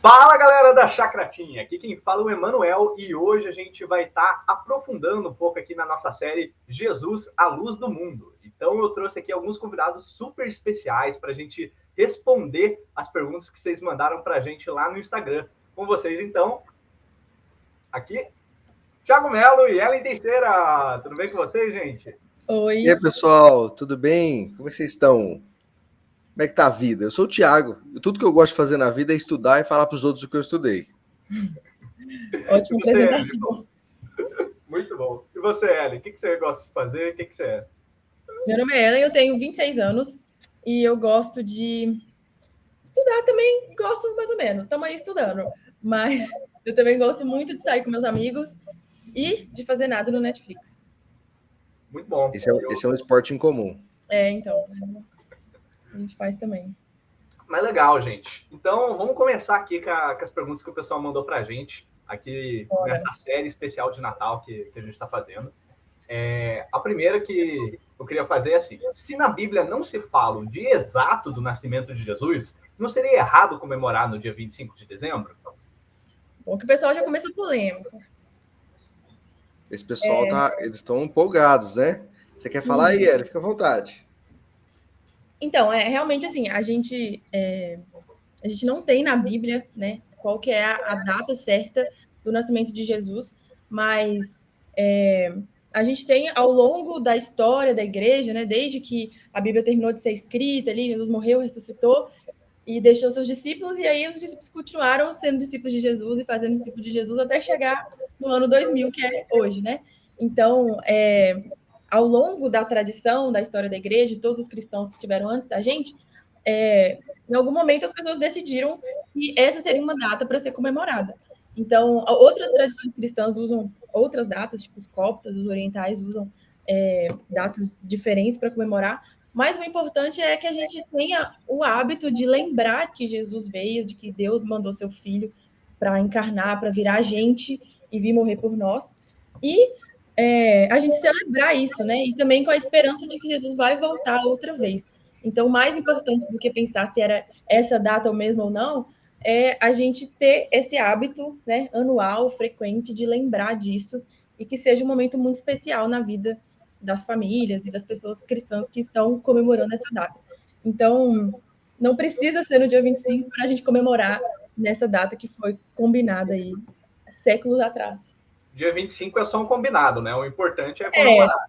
Fala, galera da Chacratinha, aqui quem fala é o Emanuel e hoje a gente vai estar aprofundando um pouco aqui na nossa série Jesus, a Luz do Mundo. Então eu trouxe aqui alguns convidados super especiais para a gente responder as perguntas que vocês mandaram para a gente lá no Instagram. Com vocês então, aqui, Thiago Melo e Ellen Teixeira. Tudo bem com vocês, gente? Oi. E aí, pessoal, tudo bem? Como é que vocês estão? Como é que tá a vida? Eu sou o Thiago. Tudo que eu gosto de fazer na vida é estudar e falar para os outros o que eu estudei. Ótima apresentação. Muito bom. E você, Ellen, o que você gosta de fazer? O que você é? Meu nome é Ellen, eu tenho 26 anos e eu gosto de estudar também, gosto mais ou menos, estamos aí estudando, mas eu também gosto muito de sair com meus amigos e de fazer nada no Netflix. Muito bom. Esse é um esporte em comum. Então, a gente faz também. Mas legal, gente. Então, vamos começar aqui com as perguntas que o pessoal mandou pra gente, aqui nessa série especial de Natal que a gente está fazendo. A primeira que eu queria fazer é assim: se na Bíblia não se fala o dia exato do nascimento de Jesus, não seria errado comemorar no dia 25 de dezembro? Bom, que o pessoal já começou polêmico. Esse pessoal eles estão empolgados, né? Você quer falar aí, Ellen? Fica à vontade. Então, realmente assim, a gente não tem na Bíblia, né, qual que é a data certa do nascimento de Jesus, mas a gente tem ao longo da história da igreja, né, desde que a Bíblia terminou de ser escrita ali, Jesus morreu, ressuscitou e deixou seus discípulos, e aí os discípulos continuaram sendo discípulos de Jesus e fazendo discípulos de Jesus até chegar no ano 2000, que é hoje, né? Então, ao longo da tradição, da história da igreja, de todos os cristãos que tiveram antes da gente, em algum momento as pessoas decidiram que essa seria uma data para ser comemorada. Então, outras tradições cristãs usam outras datas, tipo os coptas, os orientais usam datas diferentes para comemorar, mas o importante é que a gente tenha o hábito de lembrar que Jesus veio, de que Deus mandou seu filho para encarnar, para virar gente e vir morrer por nós. E a gente celebrar isso, né? E também com a esperança de que Jesus vai voltar outra vez. Então, mais importante do que pensar se era essa data ou mesmo ou não, é a gente ter esse hábito, né, anual, frequente, de lembrar disso e que seja um momento muito especial na vida das famílias e das pessoas cristãs que estão comemorando essa data. Então, não precisa ser no dia 25 para a gente comemorar nessa data que foi combinada aí séculos atrás. Dia 25 é só um combinado, né? O importante é comemorar.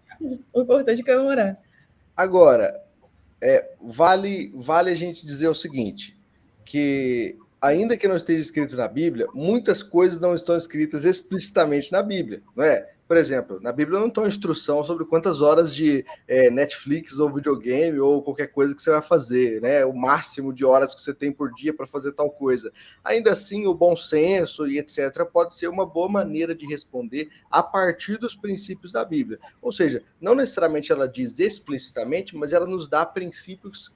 O importante é comemorar. Agora, vale a gente dizer o seguinte, que ainda que não esteja escrito na Bíblia, muitas coisas não estão escritas explicitamente na Bíblia, não é? Por exemplo, na Bíblia não tem instrução sobre quantas horas de Netflix ou videogame ou qualquer coisa que você vai fazer, né? O máximo de horas que você tem por dia para fazer tal coisa. Ainda assim, o bom senso e etc. pode ser uma boa maneira de responder a partir dos princípios da Bíblia. Ou seja, não necessariamente ela diz explicitamente, mas ela nos dá princípios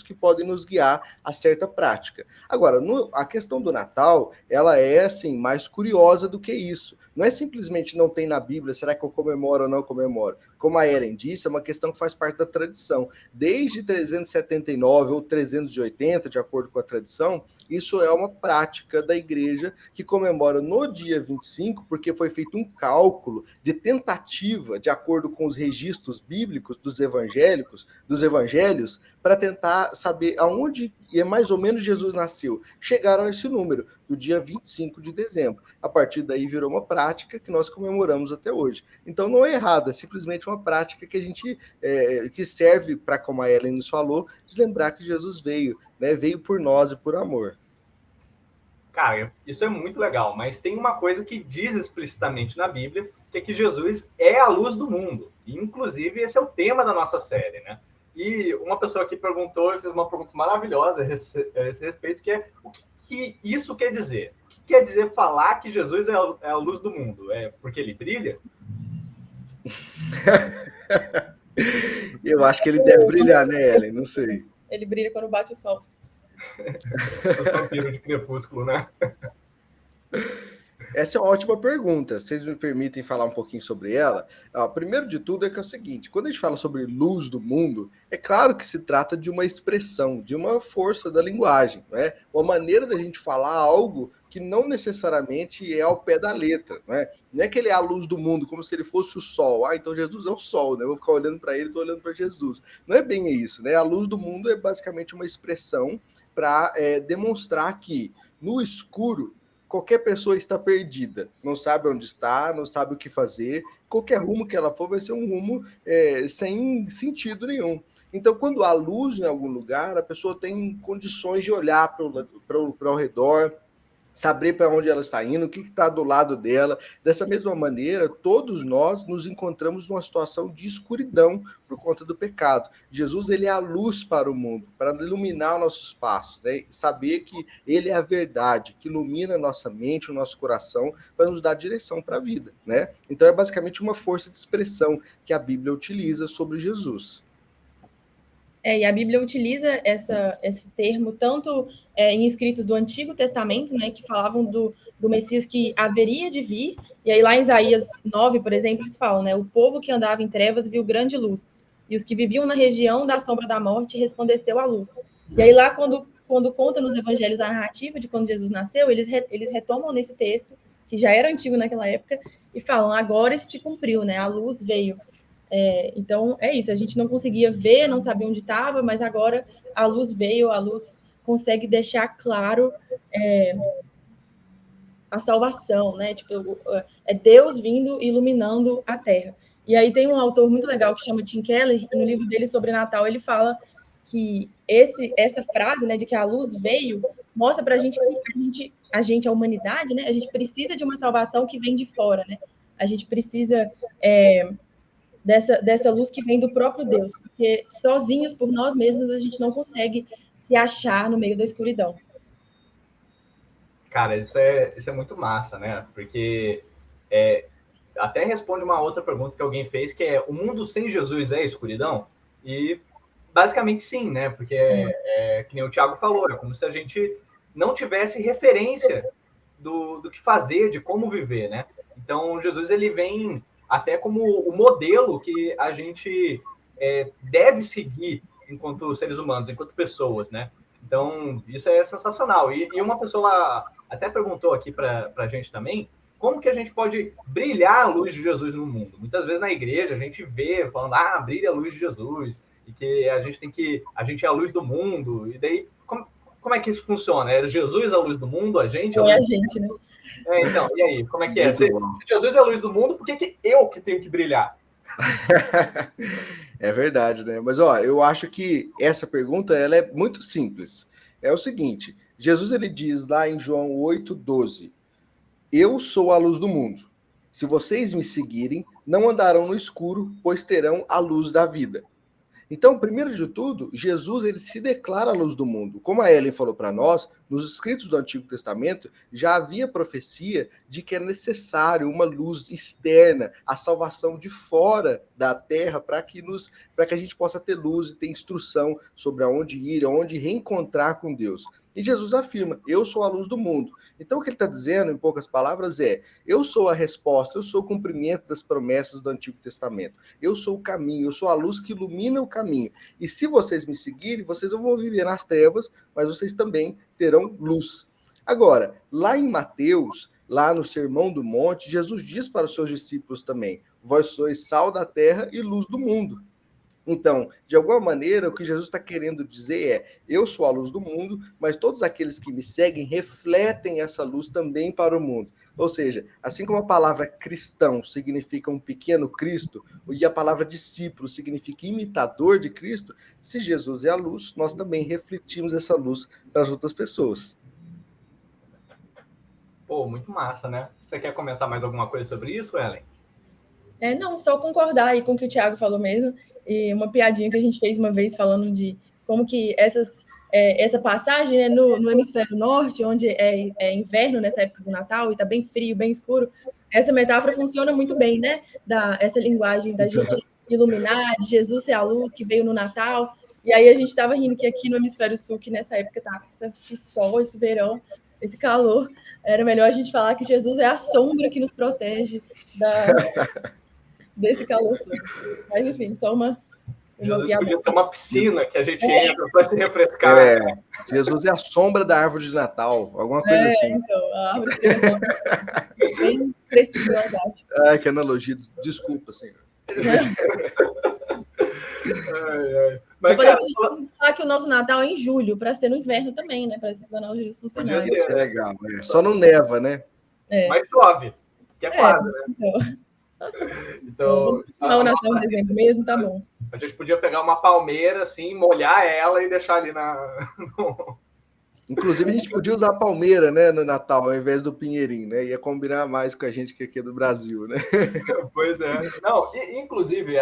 que podem nos guiar a certa prática. Agora, a questão do Natal, ela é assim, mais curiosa do que isso. Não é simplesmente não tem na Bíblia, será que eu comemoro ou não comemoro? Como a Ellen disse, é uma questão que faz parte da tradição. Desde 379 ou 380, de acordo com a tradição, isso é uma prática da igreja que comemora no dia 25, porque foi feito um cálculo de tentativa, de acordo com os registros bíblicos dos evangelhos, para tentar saber aonde mais ou menos Jesus nasceu. Chegaram a esse número, do dia 25 de dezembro. A partir daí virou uma prática que nós comemoramos até hoje. Então não é errado, é simplesmente uma prática que a gente que serve para, como a Ellen nos falou, de lembrar que Jesus veio, né? Veio por nós e por amor. Cara, isso é muito legal, mas tem uma coisa que diz explicitamente na Bíblia, que é que Jesus é a luz do mundo. E, inclusive, esse é o tema da nossa série, né? E uma pessoa aqui perguntou e fez uma pergunta maravilhosa a esse respeito, que é o que isso quer dizer? O que quer dizer falar que Jesus é a luz do mundo? É porque ele brilha? Eu acho que ele deve brilhar, né, Ellen? Não sei. Ele brilha quando bate o sol. Os vampiros de Crepúsculo, né? Essa é uma ótima pergunta. Vocês me permitem falar um pouquinho sobre ela? Primeiro de tudo é que é o seguinte: quando a gente fala sobre luz do mundo, é claro que se trata de uma expressão, de uma força da linguagem, né? Uma maneira da gente falar algo que não necessariamente é ao pé da letra, né? Não é que ele é a luz do mundo, como se ele fosse o sol. Então Jesus é o sol, né? Eu vou ficar olhando para ele, estou olhando para Jesus. Não é bem isso, né? A luz do mundo é basicamente uma expressão para demonstrar que no escuro qualquer pessoa está perdida, não sabe onde está, não sabe o que fazer, qualquer rumo que ela for vai ser um rumo sem sentido nenhum. Então, quando há luz em algum lugar, a pessoa tem condições de olhar para o redor, saber para onde ela está indo, o que está do lado dela. Dessa mesma maneira, todos nós nos encontramos numa situação de escuridão por conta do pecado. Jesus, ele é a luz para o mundo, para iluminar nossos passos, né? Saber que ele é a verdade, que ilumina a nossa mente, o nosso coração, para nos dar direção para a vida, né? Então é basicamente uma força de expressão que a Bíblia utiliza sobre Jesus. E a Bíblia utiliza esse termo tanto em escritos do Antigo Testamento, né, que falavam do Messias que haveria de vir, e aí lá em Isaías 9, por exemplo, eles falam, né, o povo que andava em trevas viu grande luz, e os que viviam na região da sombra da morte resplandeceu a luz. E aí lá, quando conta nos evangelhos a narrativa de quando Jesus nasceu, eles retomam nesse texto, que já era antigo naquela época, e falam, agora isso se cumpriu, né, a luz veio. Então, é isso, a gente não conseguia ver, não sabia onde estava, mas agora a luz veio, a luz consegue deixar claro a salvação, né? Tipo, é Deus vindo iluminando a Terra. E aí tem um autor muito legal que chama Tim Keller, e no livro dele sobre Natal ele fala que essa frase, né, de que a luz veio, mostra para a gente que a humanidade, né, a gente precisa de uma salvação que vem de fora, né? A gente precisa dessa luz que vem do próprio Deus, porque sozinhos, por nós mesmos, a gente não consegue se achar no meio da escuridão. Cara, isso é muito massa, né? Porque até responde uma outra pergunta que alguém fez, que é: o mundo sem Jesus é escuridão? E basicamente sim, né? Porque que nem o Thiago falou, é como se a gente não tivesse referência do que fazer, de como viver, né? Então, Jesus, ele vem até como o modelo que a gente deve seguir enquanto seres humanos, enquanto pessoas, né? Então, isso é sensacional. E uma pessoa até perguntou aqui para a gente também, como que a gente pode brilhar a luz de Jesus no mundo? Muitas vezes na igreja a gente vê falando, brilha a luz de Jesus, e que a gente é a luz do mundo, e daí, como é que isso funciona? É Jesus a luz do mundo, a gente? É a gente, né? Então, e aí, como é que é? Se Jesus é a luz do mundo, por que eu que tenho que brilhar? É verdade, né? Mas, eu acho que essa pergunta, ela é muito simples. É o seguinte, Jesus, ele diz lá em João 8:12, eu sou a luz do mundo. Se vocês me seguirem, não andarão no escuro, pois terão a luz da vida. Então, primeiro de tudo, Jesus, ele se declara a luz do mundo. Como a Ellen falou para nós, nos escritos do Antigo Testamento já havia profecia de que é necessário uma luz externa, a salvação de fora da terra, para que a gente possa ter luz e ter instrução sobre aonde ir, aonde reencontrar com Deus. E Jesus afirma, eu sou a luz do mundo. Então, o que ele está dizendo, em poucas palavras, eu sou a resposta, eu sou o cumprimento das promessas do Antigo Testamento. Eu sou o caminho, eu sou a luz que ilumina o caminho. E se vocês me seguirem, vocês não vão viver nas trevas, mas vocês também terão luz. Agora, lá em Mateus, lá no Sermão do Monte, Jesus diz para os seus discípulos também, vós sois sal da terra e luz do mundo. Então, de alguma maneira, o que Jesus está querendo dizer eu sou a luz do mundo, mas todos aqueles que me seguem refletem essa luz também para o mundo. Ou seja, assim como a palavra cristão significa um pequeno Cristo, e a palavra discípulo significa imitador de Cristo, se Jesus é a luz, nós também refletimos essa luz para as outras pessoas. Pô, muito massa, né? Você quer comentar mais alguma coisa sobre isso, Ellen? Não, só concordar aí com o que o Thiago falou mesmo, e uma piadinha que a gente fez uma vez falando de como que essa passagem, né, no hemisfério norte, onde é inverno nessa época do Natal e está bem frio, bem escuro, essa metáfora funciona muito bem, né? Essa linguagem da gente iluminar, de Jesus ser a luz que veio no Natal. E aí a gente estava rindo que aqui no hemisfério sul, que nessa época tá esse sol, esse verão, esse calor, era melhor a gente falar que Jesus é a sombra que nos protege desse calor todo. Mas, enfim, só uma Jesus piada. podia ser uma piscina que a gente entra para se refrescar. Jesus é a sombra da árvore de Natal, alguma coisa assim. Então, a árvore de Natal bem crescida, eu acho. Ai, que analogia. Desculpa, senhor. Mas, cara, a gente tem que falar que o nosso Natal é em julho, para ser no inverno também, né? Para esses analogias funcionarem. Isso é legal. Só não neva, né? Mas chove, que é quase, né? Então o Natal em dezembro mesmo, tá bom. A gente podia pegar uma palmeira, assim, molhar ela e deixar ali Inclusive, a gente podia usar a palmeira, né, no Natal, ao invés do pinheirinho, né? Ia combinar mais com a gente que aqui é do Brasil, né? Pois é. Não, inclusive,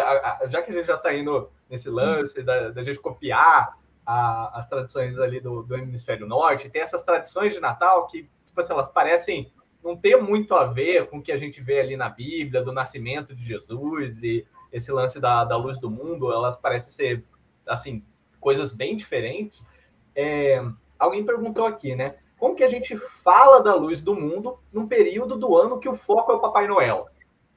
já que a gente já está indo nesse lance da gente copiar as tradições ali do Hemisfério Norte, tem essas tradições de Natal que, tipo assim, elas parecem não ter muito a ver com o que a gente vê ali na Bíblia, do nascimento de Jesus e esse lance da luz do mundo, elas parecem ser, assim, coisas bem diferentes. Alguém perguntou aqui, né? Como que a gente fala da luz do mundo num período do ano que o foco é o Papai Noel?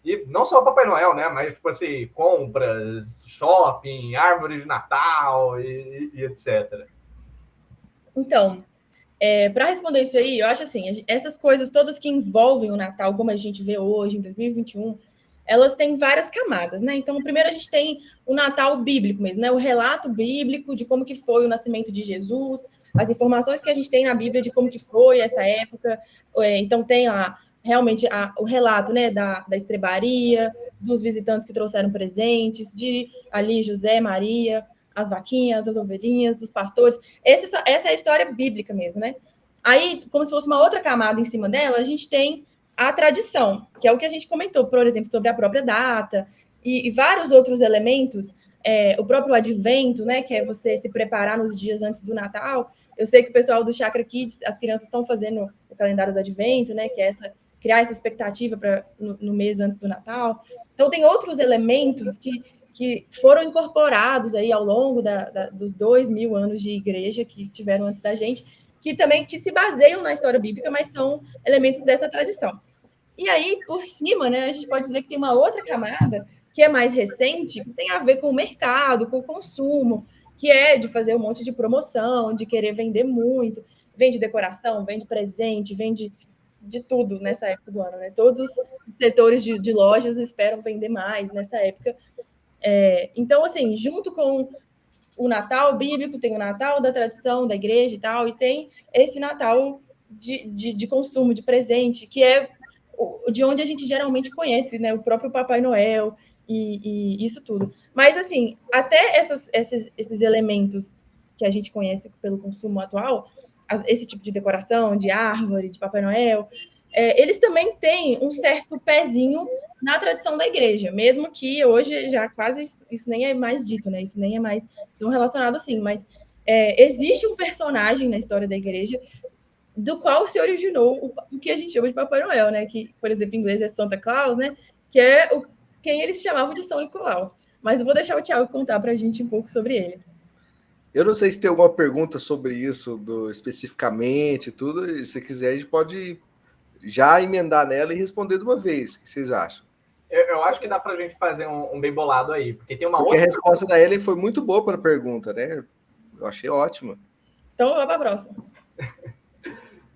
E não só o Papai Noel, né? Mas, tipo assim, compras, shopping, árvore de Natal e etc. Então, para responder isso aí, eu acho assim, essas coisas todas que envolvem o Natal, como a gente vê hoje, em 2021, elas têm várias camadas, né? Então, primeiro a gente tem o Natal bíblico mesmo, né? O relato bíblico de como que foi o nascimento de Jesus, as informações que a gente tem na Bíblia de como que foi essa época. Então, tem lá realmente o relato, né, da estrebaria, dos visitantes que trouxeram presentes, de ali José, Maria, as vaquinhas, as ovelhinhas, dos pastores. Essa é a história bíblica mesmo, né? Aí, como se fosse uma outra camada em cima dela, a gente tem a tradição, que é o que a gente comentou, por exemplo, sobre a própria data e vários outros elementos, o próprio advento, né, que é você se preparar nos dias antes do Natal. Eu sei que o pessoal do Chakra Kids, as crianças estão fazendo o calendário do advento, né, que é criar essa expectativa no mês antes do Natal. Então, tem outros elementos que foram incorporados aí ao longo dos 2000 anos de igreja que tiveram antes da gente, que se baseiam na história bíblica, mas são elementos dessa tradição. E aí, por cima, né, a gente pode dizer que tem uma outra camada que é mais recente, que tem a ver com o mercado, com o consumo, que é de fazer um monte de promoção, de querer vender muito, vende decoração, vende presente, vende de tudo nessa época do ano, né? Todos os setores de lojas esperam vender mais nessa época. Então, assim, junto com o Natal bíblico, tem o Natal da tradição da igreja e tal, e tem esse Natal de consumo, de presente, que é de onde a gente geralmente conhece, né? O próprio Papai Noel e isso tudo. Mas, assim, até esses elementos que a gente conhece pelo consumo atual, esse tipo de decoração, de árvore, de Papai Noel, eles também têm um certo pezinho na tradição da igreja, mesmo que hoje já quase isso nem é mais dito, né? Isso nem é mais tão relacionado assim, mas existe um personagem na história da igreja do qual se originou o que a gente chama de Papai Noel, né? Que, por exemplo, em inglês é Santa Claus, né? Que é quem eles chamavam de São Nicolau. Mas eu vou deixar o Thiago contar para a gente um pouco sobre ele. Eu não sei se tem alguma pergunta sobre isso especificamente e tudo. Se quiser, a gente pode já emendar nela e responder de uma vez. O que vocês acham? Eu acho que dá para a gente fazer um bem bolado aí, porque tem uma porque outra... a resposta da Ellen foi muito boa para a pergunta, né? Eu achei ótima. Então, vamos para a próxima.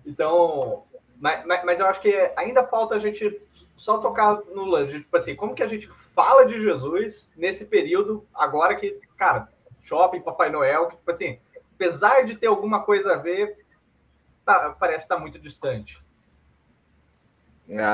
Então, mas eu acho que ainda falta a gente só tocar no lance, tipo assim, como que a gente fala de Jesus nesse período, agora que, cara, shopping, Papai Noel, que, tipo assim, apesar de ter alguma coisa a ver, parece estar muito distante.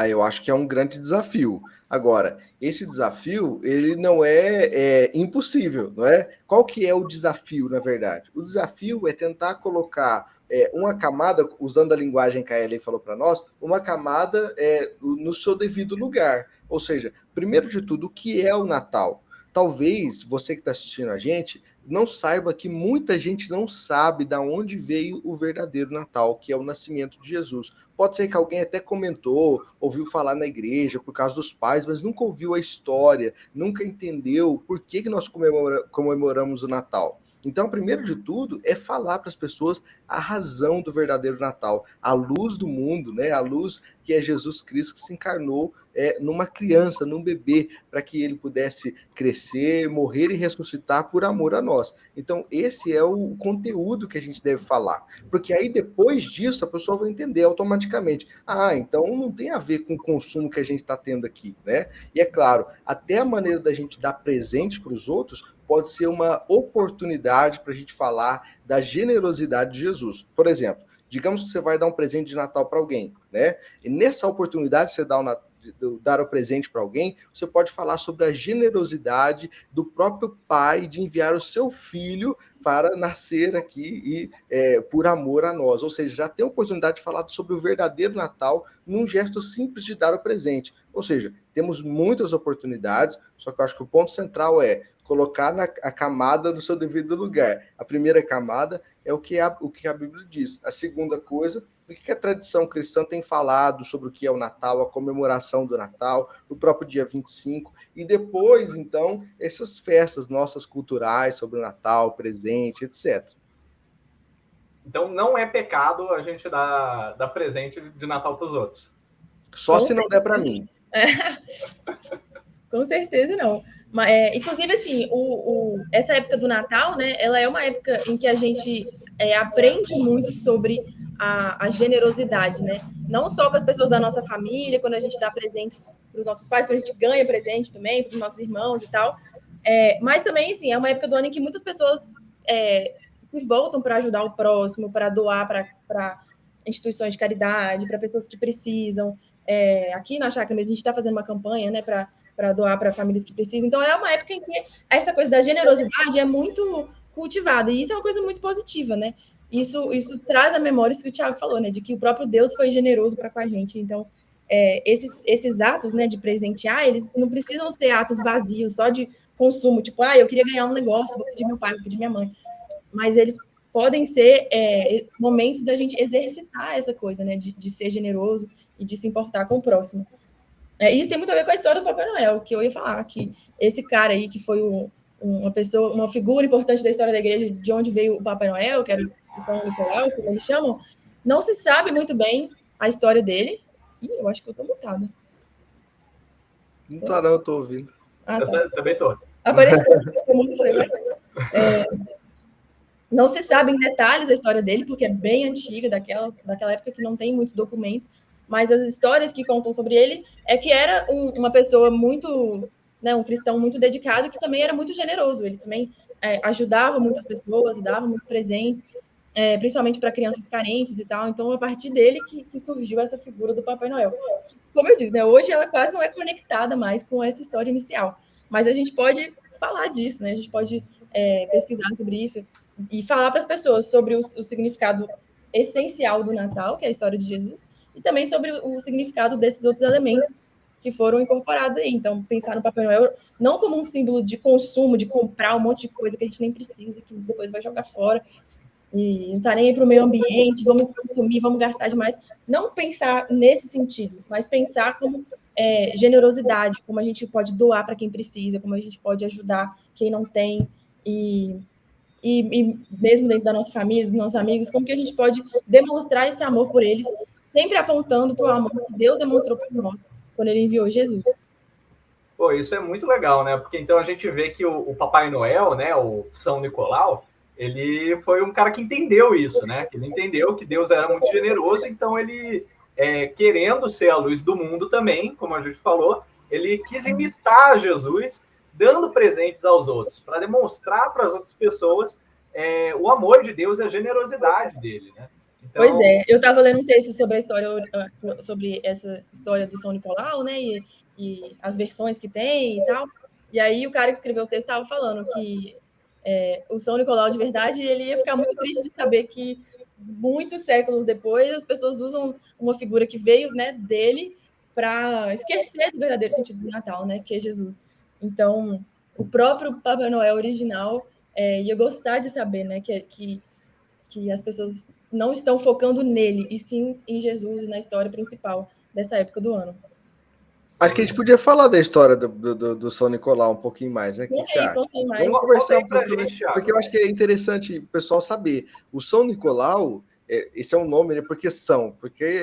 Eu acho que é um grande desafio. Agora, esse desafio, ele não é impossível, não é? Qual que é o desafio, na verdade? O desafio é tentar colocar uma camada, usando a linguagem que a Ellen falou para nós, uma camada no seu devido lugar. Ou seja, primeiro de tudo, o que é o Natal? Talvez você que está assistindo a gente não saiba que muita gente não sabe de onde veio o verdadeiro Natal, que é o nascimento de Jesus. Pode ser que alguém até comentou, ouviu falar na igreja por causa dos pais, mas nunca ouviu a história, nunca entendeu por que nós comemoramos o Natal. Então, primeiro de tudo, é falar para as pessoas a razão do verdadeiro Natal, a luz do mundo, né? A luz que é Jesus Cristo que se encarnou numa criança, num bebê, para que ele pudesse crescer, morrer e ressuscitar por amor a nós. Então, esse é o conteúdo que a gente deve falar. Porque aí, depois disso, a pessoa vai entender automaticamente. Ah, então não tem a ver com o consumo que a gente está tendo aqui, né? E é claro, até a maneira da gente dar presente para os outros pode ser uma oportunidade para a gente falar da generosidade de Jesus. Por exemplo, digamos que você vai dar um presente de Natal para alguém, né? E nessa oportunidade de você dar o presente para alguém, você pode falar sobre a generosidade do próprio pai de enviar o seu filho para nascer aqui e por amor a nós. Ou seja, já tem a oportunidade de falar sobre o verdadeiro Natal num gesto simples de dar o presente. Ou seja, temos muitas oportunidades, só que eu acho que o ponto central é colocar a camada no seu devido lugar. A primeira camada é o que a Bíblia diz. A segunda coisa, o que a tradição cristã tem falado sobre o que é o Natal, a comemoração do Natal, o próprio dia 25, e depois, então, essas festas nossas culturais sobre o Natal, presente, etc. Então, não é pecado a gente dar presente de Natal para os outros. Só se não der para mim. Com certeza não. Mas, inclusive, assim, essa época do Natal, né, ela é uma época em que a gente aprende muito sobre a generosidade, né? Não só com as pessoas da nossa família, quando a gente dá presentes para os nossos pais, quando a gente ganha presente também para os nossos irmãos e tal. Mas também, assim, é uma época do ano em que muitas pessoas se voltam para ajudar o próximo, para doar para instituições de caridade, para pessoas que precisam. Aqui na Chácara mesmo, a gente está fazendo uma campanha, né, para doar para famílias que precisam. Então, é uma época em que essa coisa da generosidade é muito cultivada, e isso é uma coisa muito positiva, né? Isso traz à memória isso que o Thiago falou, né? De que o próprio Deus foi generoso para com a gente. Então, esses atos, né, de presentear, eles não precisam ser atos vazios, só de consumo, tipo, eu queria ganhar um negócio, vou pedir meu pai, vou pedir minha mãe. Mas eles podem ser momentos da gente exercitar essa coisa, né? De ser generoso e de se importar com o próximo. Isso tem muito a ver com a história do Papai Noel, que eu ia falar, que esse cara aí, que foi uma figura importante da história da igreja, de onde veio o Papai Noel, que era o São Nicolau, como eles chamam, não se sabe muito bem a história dele. Eu acho que eu tô mutada. Não tá não, eu tô ouvindo. Tá. Eu também tô. Apareceu todo mundo, falei, não se sabe em detalhes a história dele, porque é bem antiga, daquela época que não tem muitos documentos, mas as histórias que contam sobre ele é que era uma pessoa muito, né, um cristão muito dedicado, que também era muito generoso. Ele também ajudava muitas pessoas, dava muitos presentes, principalmente para crianças carentes e tal. Então, a partir dele que surgiu essa figura do Papai Noel. Como eu disse, né, hoje ela quase não é conectada mais com essa história inicial, mas a gente pode falar disso, né? A gente pode pesquisar sobre isso e falar para as pessoas sobre o significado essencial do Natal, que é a história de Jesus, e também sobre o significado desses outros elementos que foram incorporados aí. Então, pensar no Papai Noel não como um símbolo de consumo, de comprar um monte de coisa que a gente nem precisa, que depois vai jogar fora, e não está nem aí para o meio ambiente, vamos consumir, vamos gastar demais. Não pensar nesse sentido, mas pensar como generosidade, como a gente pode doar para quem precisa, como a gente pode ajudar quem não tem, e mesmo dentro da nossa família, dos nossos amigos, como que a gente pode demonstrar esse amor por eles, sempre apontando para o amor que Deus demonstrou por nós, quando ele enviou Jesus. Pô, isso é muito legal, né? Porque então a gente vê que o Papai Noel, né, o São Nicolau, ele foi um cara que entendeu isso, né? Ele entendeu que Deus era muito generoso, então ele, querendo ser a luz do mundo também, como a gente falou, ele quis imitar Jesus, dando presentes aos outros, para demonstrar para as outras pessoas o amor de Deus e a generosidade dele, né? Então... Pois é, eu estava lendo um texto sobre a história, sobre essa história do São Nicolau, né? E as versões que tem e tal. E aí o cara que escreveu o texto estava falando que o São Nicolau de verdade, ele ia ficar muito triste de saber que muitos séculos depois as pessoas usam uma figura que veio, né, dele para esquecer do verdadeiro sentido do Natal, né, que é Jesus. Então, o próprio Papai Noel original ia gostar de saber, né, que as pessoas não estão focando nele, e sim em Jesus e na história principal dessa época do ano. Acho que a gente podia falar da história do São Nicolau um pouquinho mais, né? O que você acha? Vamos conversar um pouco, porque eu acho que é interessante o pessoal saber. O São Nicolau, esse é um nome, né? Porque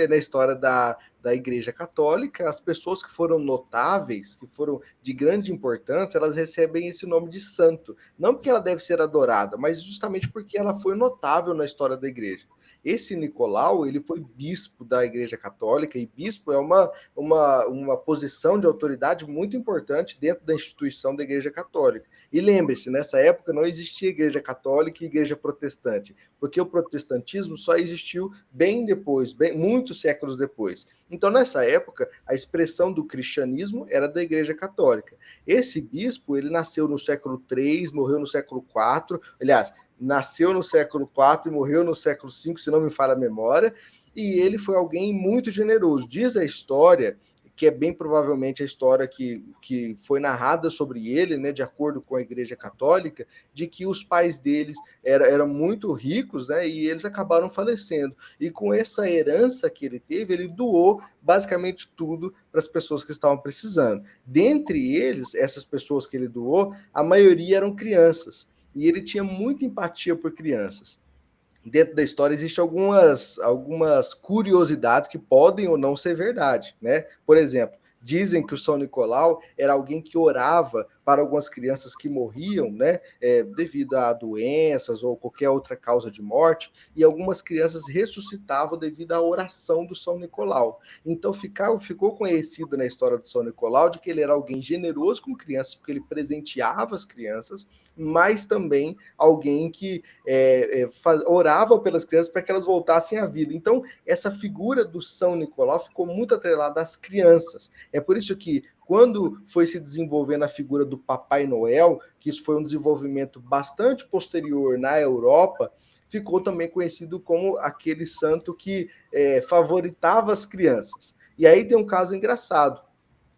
na história da Igreja Católica, as pessoas que foram notáveis, que foram de grande importância, elas recebem esse nome de santo. Não porque ela deve ser adorada, mas justamente porque ela foi notável na história da igreja. Esse Nicolau, ele foi bispo da Igreja Católica, e bispo é uma posição de autoridade muito importante dentro da instituição da Igreja Católica. E lembre-se, nessa época não existia Igreja Católica e Igreja Protestante, porque o protestantismo só existiu bem depois, muitos séculos depois. Então, nessa época, a expressão do cristianismo era da Igreja Católica. Esse bispo, ele nasceu no século III, morreu no século IV, aliás, nasceu no século IV e morreu no século V, se não me falha a memória, e ele foi alguém muito generoso. Diz a história, que é bem provavelmente a história que foi narrada sobre ele, né, de acordo com a Igreja Católica, de que os pais deles eram muito ricos, né, e eles acabaram falecendo. E com essa herança que ele teve, ele doou basicamente tudo para as pessoas que estavam precisando. Dentre eles, essas pessoas que ele doou, a maioria eram crianças. E ele tinha muita empatia por crianças. Dentro da história existem algumas curiosidades que podem ou não ser verdade, né? Por exemplo, dizem que o São Nicolau era alguém que orava para algumas crianças que morriam, né, devido a doenças ou qualquer outra causa de morte, e algumas crianças ressuscitavam devido à oração do São Nicolau. Então ficou conhecido na história do São Nicolau de que ele era alguém generoso com crianças, porque ele presenteava as crianças, mas também alguém que orava pelas crianças para que elas voltassem à vida. Então, essa figura do São Nicolau ficou muito atrelada às crianças. É por isso que, quando foi se desenvolvendo a figura do Papai Noel, que isso foi um desenvolvimento bastante posterior na Europa, ficou também conhecido como aquele santo que favoritava as crianças. E aí tem um caso engraçado.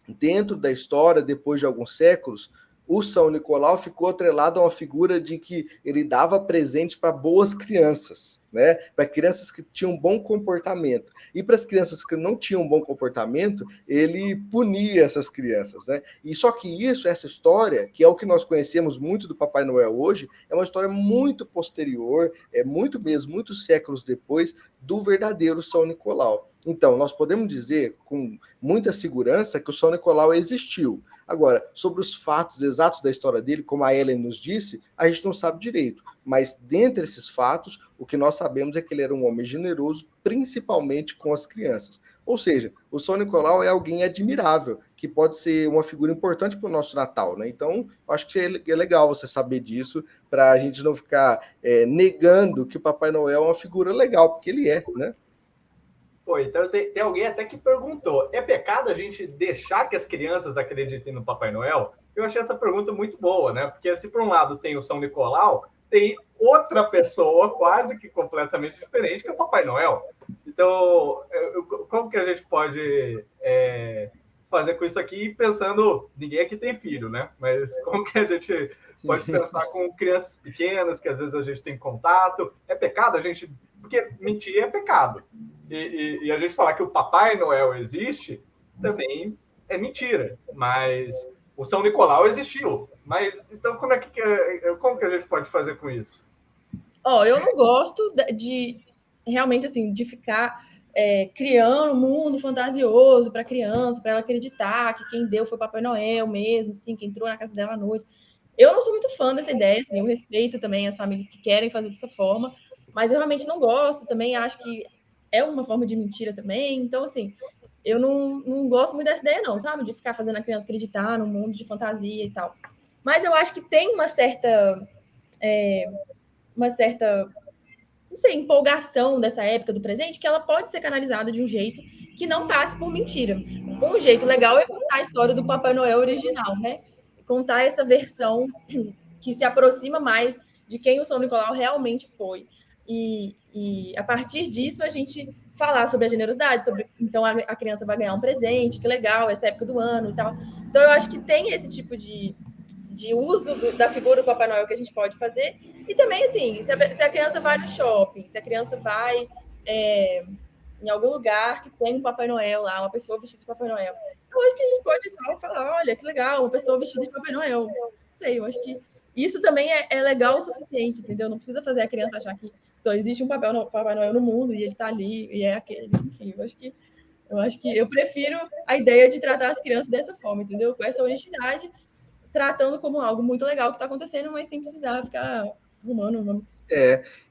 Dentro da história, depois de alguns séculos, o São Nicolau ficou atrelado a uma figura de que ele dava presente para boas crianças, né? Para crianças que tinham bom comportamento. E para as crianças que não tinham bom comportamento, ele punia essas crianças, né? E só que essa história, que é o que nós conhecemos muito do Papai Noel hoje, é uma história muito posterior, muitos séculos depois do verdadeiro São Nicolau. Então, nós podemos dizer com muita segurança que o São Nicolau existiu. Agora, sobre os fatos exatos da história dele, como a Ellen nos disse, a gente não sabe direito. Mas, dentre esses fatos, o que nós sabemos é que ele era um homem generoso, principalmente com as crianças. Ou seja, o São Nicolau é alguém admirável, que pode ser uma figura importante para o nosso Natal, né? Então, acho que é legal você saber disso, para a gente não ficar negando que o Papai Noel é uma figura legal, porque ele é, né? Pô, então tem alguém até que perguntou: é pecado a gente deixar que as crianças acreditem no Papai Noel? Eu achei essa pergunta muito boa, né? Porque se por um lado tem o São Nicolau, tem outra pessoa quase que completamente diferente, que é o Papai Noel. Então, como que a gente pode fazer com isso aqui pensando... Ninguém aqui tem filho, né? Mas como que a gente pode pensar com crianças pequenas, que às vezes a gente tem contato? É pecado a gente... Porque mentir é pecado. E a gente falar que o Papai Noel existe também é mentira. Mas o São Nicolau existiu. Mas então como que a gente pode fazer com isso? Eu não gosto de realmente assim de ficar criando um mundo fantasioso para criança, para ela acreditar que quem deu foi o Papai Noel mesmo, assim, que entrou na casa dela à noite. Eu não sou muito fã dessa ideia, assim, eu respeito também as famílias que querem fazer dessa forma, mas eu realmente não gosto, também acho que é uma forma de mentira também. Então, assim, eu não gosto muito dessa ideia, não, sabe? De ficar fazendo a criança acreditar num mundo de fantasia e tal. Mas eu acho que tem uma certa, não sei, empolgação dessa época do presente, que ela pode ser canalizada de um jeito que não passe por mentira. Um jeito legal é contar a história do Papai Noel original, né? Contar essa versão que se aproxima mais de quem o São Nicolau realmente foi. E a partir disso, a gente falar sobre a generosidade, sobre então a criança vai ganhar um presente, que legal, essa época do ano e tal. Então, eu acho que tem esse tipo de uso da figura do Papai Noel que a gente pode fazer. E também, assim, se a criança vai no shopping, se a criança vai em algum lugar que tem um Papai Noel lá, uma pessoa vestida de Papai Noel, Eu acho que a gente pode só falar, olha, que legal, uma pessoa vestida de Papai Noel. Não sei, eu acho que isso também é legal o suficiente, entendeu? Não precisa fazer a criança achar que só existe um Papai Noel no mundo e ele tá ali e é aquele. Enfim, eu acho que eu prefiro a ideia de tratar as crianças dessa forma, entendeu? Com essa honestidade, tratando como algo muito legal que está acontecendo, mas sem precisar ficar arrumando.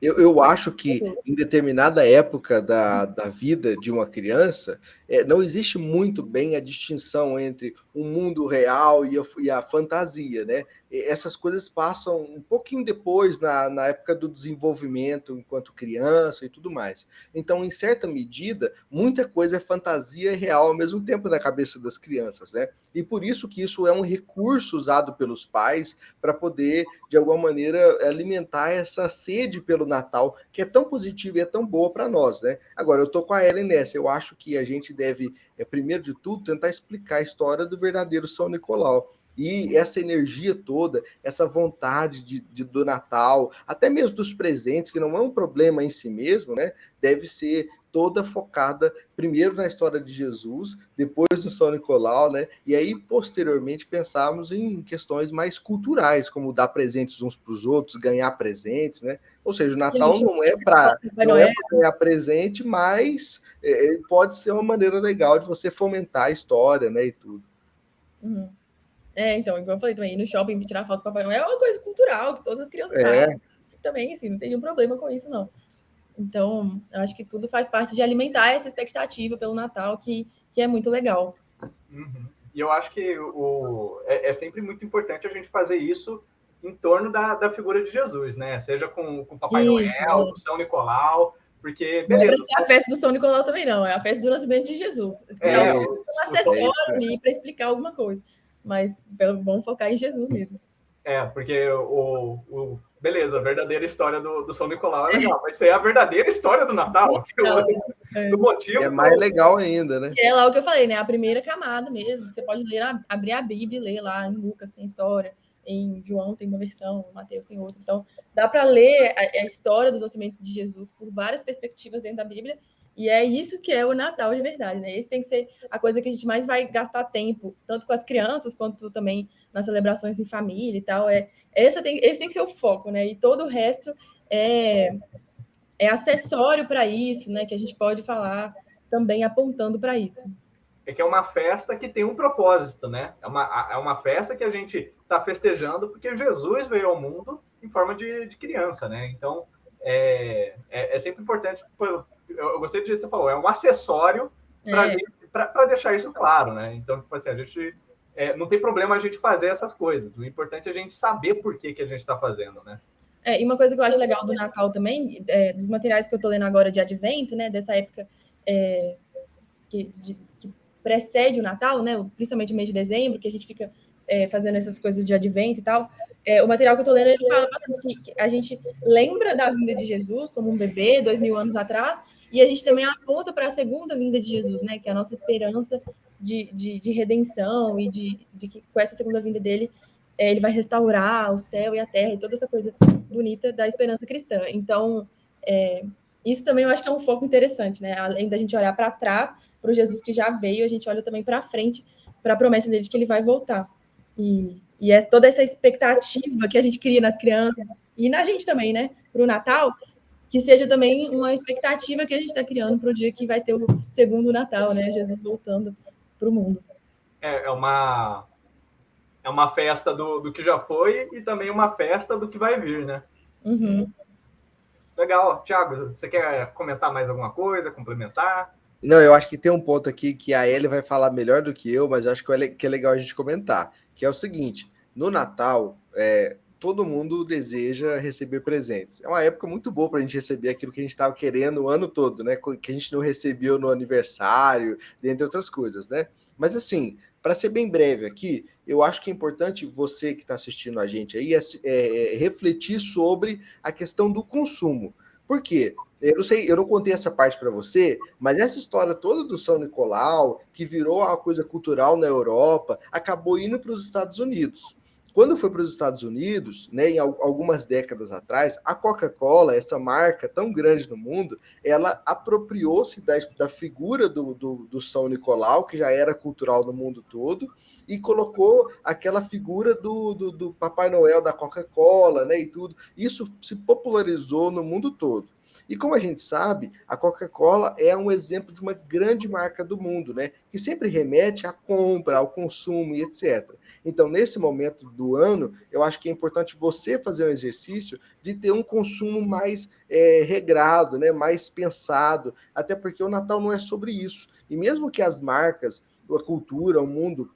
Eu acho que em determinada época da vida de uma criança, não existe muito bem a distinção entre o mundo real e a fantasia, né? Essas coisas passam um pouquinho depois, na época do desenvolvimento enquanto criança e tudo mais. Então, em certa medida, muita coisa é fantasia e real ao mesmo tempo na cabeça das crianças, né? E por isso que isso é um recurso usado pelos pais para poder, de alguma maneira, alimentar essa sede pelo Natal, que é tão positiva e é tão boa para nós, né? Agora, eu tô com a Ellen nessa, eu acho que a gente deve, primeiro de tudo, tentar explicar a história do verdadeiro São Nicolau. E essa energia toda, essa vontade do Natal, até mesmo dos presentes, que não é um problema em si mesmo, né? Deve ser toda focada primeiro na história de Jesus, depois do São Nicolau, né? E aí, posteriormente, pensarmos em questões mais culturais, como dar presentes uns para os outros, ganhar presentes, né? Ou seja, o Natal não é para ganhar presente, mas pode ser uma maneira legal de você fomentar a história, né? E tudo. Uhum. Então, igual eu falei também, ir no shopping tirar foto do Papai Noel é uma coisa cultural que todas as crianças fazem. Também, assim, não tem nenhum problema com isso, não. Então, eu acho que tudo faz parte de alimentar essa expectativa pelo Natal, que é muito legal. Uhum. E eu acho que é sempre muito importante a gente fazer isso em torno da figura de Jesus, né? Seja com o Papai Noel, com São Nicolau, porque, beleza. Não é para ser a festa do São Nicolau também, não. É a festa do nascimento de Jesus. Talvez um acessório ali para explicar alguma coisa. Mas vamos focar em Jesus mesmo. Porque beleza, a verdadeira história do São Nicolau é legal, mas isso é a verdadeira história do Natal. Do motivo. É mais legal ainda, né? É lá o que eu falei, né? A primeira camada mesmo. Você pode abrir a Bíblia e ler lá. Em Lucas tem história, em João tem uma versão, em Mateus tem outra. Então, dá para ler a história do nascimento de Jesus por várias perspectivas dentro da Bíblia. E é isso que é o Natal de verdade, né? Esse tem que ser a coisa que a gente mais vai gastar tempo, tanto com as crianças quanto também nas celebrações em família e tal. Esse tem que ser o foco, né? E todo o resto é acessório para isso, né? Que a gente pode falar também apontando para isso. É que é uma festa que tem um propósito, né? É uma festa que a gente está festejando porque Jesus veio ao mundo em forma de criança, né? Então, é sempre importante. Eu gostei do que você falou, é um acessório para deixar isso claro, né? Então, tipo assim, a gente não tem problema a gente fazer essas coisas. O importante é a gente saber por que a gente está fazendo, né? E uma coisa que eu acho legal do Natal também, dos materiais que eu estou lendo agora de Advento, né? Dessa época que precede o Natal, né? Principalmente o mês de dezembro, que a gente fica fazendo essas coisas de Advento e tal. O material que eu estou lendo, ele fala bastante que a gente lembra da vinda de Jesus como um bebê, 2000 anos atrás, e a gente também aponta para a segunda vinda de Jesus, né? Que é a nossa esperança de redenção e de que com essa segunda vinda dele, ele vai restaurar o céu e a terra e toda essa coisa bonita da esperança cristã. Então, isso também eu acho que é um foco interessante, né? Além da gente olhar para trás, para o Jesus que já veio, a gente olha também para frente, para a promessa dele de que ele vai voltar. E é toda essa expectativa que a gente cria nas crianças e na gente também, né? Para o Natal, que seja também uma expectativa que a gente está criando para o dia que vai ter o segundo Natal, né? Jesus voltando para o mundo. É uma festa do que já foi e também uma festa do que vai vir, né? Uhum. Legal. Thiago, você quer comentar mais alguma coisa, complementar? Não, eu acho que tem um ponto aqui que a Ellie vai falar melhor do que eu, mas eu acho que é legal a gente comentar, que é o seguinte, no Natal, todo mundo deseja receber presentes. É uma época muito boa para a gente receber aquilo que a gente estava querendo o ano todo, né? Que a gente não recebeu no aniversário, dentre outras coisas, né? Mas assim, para ser bem breve aqui, eu acho que é importante você que está assistindo a gente aí refletir sobre a questão do consumo. Por quê? Eu não sei, eu não contei essa parte para você, mas essa história toda do São Nicolau, que virou uma coisa cultural na Europa, acabou indo para os Estados Unidos. Quando foi para os Estados Unidos, né, em algumas décadas atrás, a Coca-Cola, essa marca tão grande no mundo, ela apropriou-se da figura do São Nicolau, que já era cultural no mundo todo, e colocou aquela figura do Papai Noel da Coca-Cola, né, e tudo. Isso se popularizou no mundo todo. E como a gente sabe, a Coca-Cola é um exemplo de uma grande marca do mundo, né? Que sempre remete à compra, ao consumo e etc. Então, nesse momento do ano, eu acho que é importante você fazer um exercício de ter um consumo mais regrado, né? Mais pensado, até porque o Natal não é sobre isso. E mesmo que as marcas, a cultura, o mundo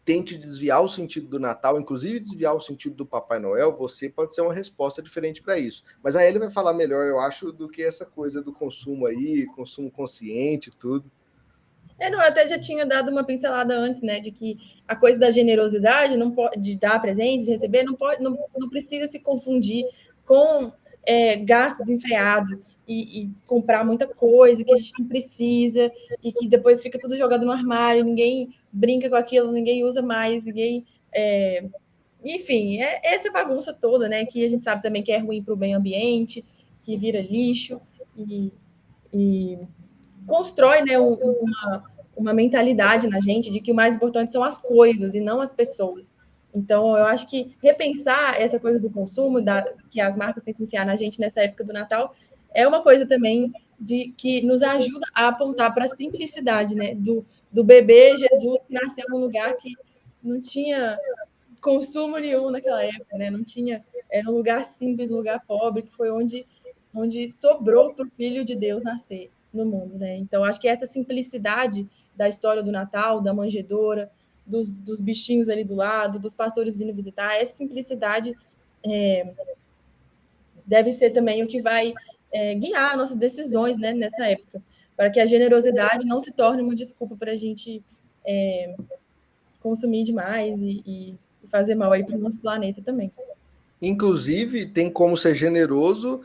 tente desviar o sentido do Natal, inclusive desviar o sentido do Papai Noel, você pode ser uma resposta diferente para isso. Mas aí ele vai falar melhor, eu acho, do que essa coisa do consumo aí, consumo consciente e tudo. Eu até já tinha dado uma pincelada antes, né, de que a coisa da generosidade, não pode, de dar presentes, de receber, não precisa se confundir com gasto desenfreado e comprar muita coisa que a gente não precisa e que depois fica tudo jogado no armário, ninguém brinca com aquilo, ninguém usa mais, ninguém... Enfim, essa bagunça toda, né, que a gente sabe também que é ruim para o meio ambiente, que vira lixo e constrói, né, uma mentalidade na gente de que o mais importante são as coisas e não as pessoas. Então, eu acho que repensar essa coisa do consumo, que as marcas têm que enfiar na gente nessa época do Natal, é uma coisa também que nos ajuda a apontar para a simplicidade, né, do bebê Jesus que nasceu num lugar que não tinha consumo nenhum naquela época, né? Não tinha, era um lugar simples, um lugar pobre, que foi onde sobrou para o Filho de Deus nascer no mundo, né? Então, acho que essa simplicidade da história do Natal, da manjedoura, dos bichinhos ali do lado, dos pastores vindo visitar, essa simplicidade deve ser também o que vai guiar nossas decisões, né, nessa época, para que a generosidade não se torne uma desculpa para a gente consumir demais e fazer mal aí para o nosso planeta também. Inclusive, tem como ser generoso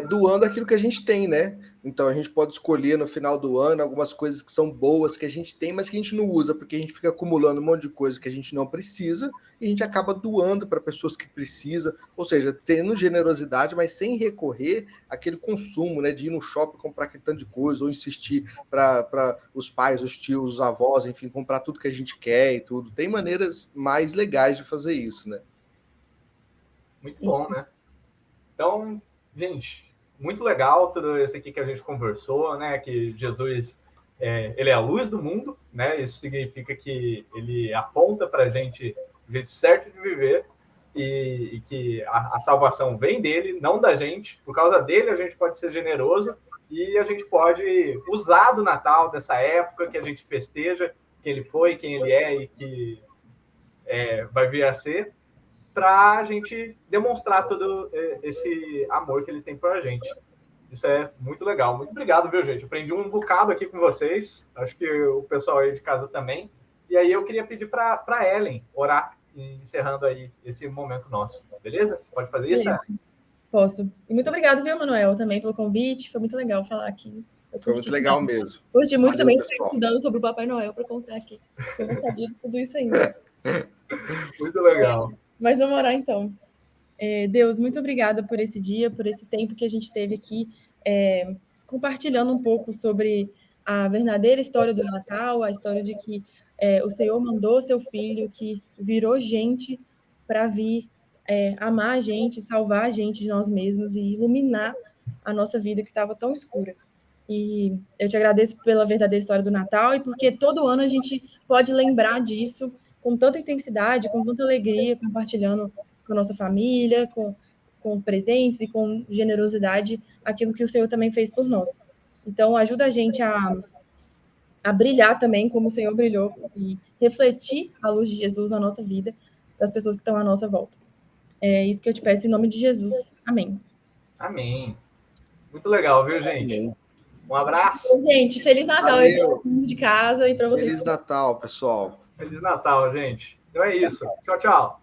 doando aquilo que a gente tem, né? Então, a gente pode escolher no final do ano algumas coisas que são boas que a gente tem, mas que a gente não usa, porque a gente fica acumulando um monte de coisa que a gente não precisa e a gente acaba doando para pessoas que precisam. Ou seja, tendo generosidade, mas sem recorrer àquele consumo, né? De ir no shopping comprar aquele tanto de coisa, ou insistir para os pais, os tios, os avós, enfim, comprar tudo que a gente quer e tudo. Tem maneiras mais legais de fazer isso, né? Muito bom, né? Então, gente, muito legal tudo isso aqui que a gente conversou, né? Que Jesus, ele é a luz do mundo, né? Isso significa que ele aponta para a gente o jeito certo de viver e que a salvação vem dele, não da gente. Por causa dele, a gente pode ser generoso e a gente pode usar do Natal, dessa época que a gente festeja, quem ele foi, quem ele é e que vai vir a ser, para a gente demonstrar todo esse amor que ele tem para a gente. Isso é muito legal. Muito obrigado, viu, gente? Aprendi um bocado aqui com vocês. Acho que o pessoal aí de casa também. E aí eu queria pedir para a Ellen orar, encerrando aí esse momento nosso. Beleza? Pode fazer isso, Ellen? Posso. E muito obrigado, viu, Manuel, também pelo convite. Foi muito legal falar aqui. Foi muito legal mesmo. Curti muito também estar estudando sobre o Papai Noel para contar aqui. Eu não sabia de tudo isso ainda. Muito legal. Mas vamos orar, então. Deus, muito obrigada por esse dia, por esse tempo que a gente teve aqui compartilhando um pouco sobre a verdadeira história do Natal, a história de que o Senhor mandou seu Filho, que virou gente para vir amar a gente, salvar a gente de nós mesmos e iluminar a nossa vida que estava tão escura. E eu te agradeço pela verdadeira história do Natal e porque todo ano a gente pode lembrar disso com tanta intensidade, com tanta alegria, compartilhando com a nossa família, com presentes e com generosidade aquilo que o Senhor também fez por nós. Então, ajuda a gente a brilhar também como o Senhor brilhou e refletir a luz de Jesus na nossa vida, das pessoas que estão à nossa volta. É isso que eu te peço em nome de Jesus. Amém. Amém. Muito legal, viu, gente? Amém. Um abraço. Gente, Feliz Natal aí para de casa e para vocês. Feliz Natal, pessoal. Feliz Natal, gente. Então é isso. Tchau, tchau.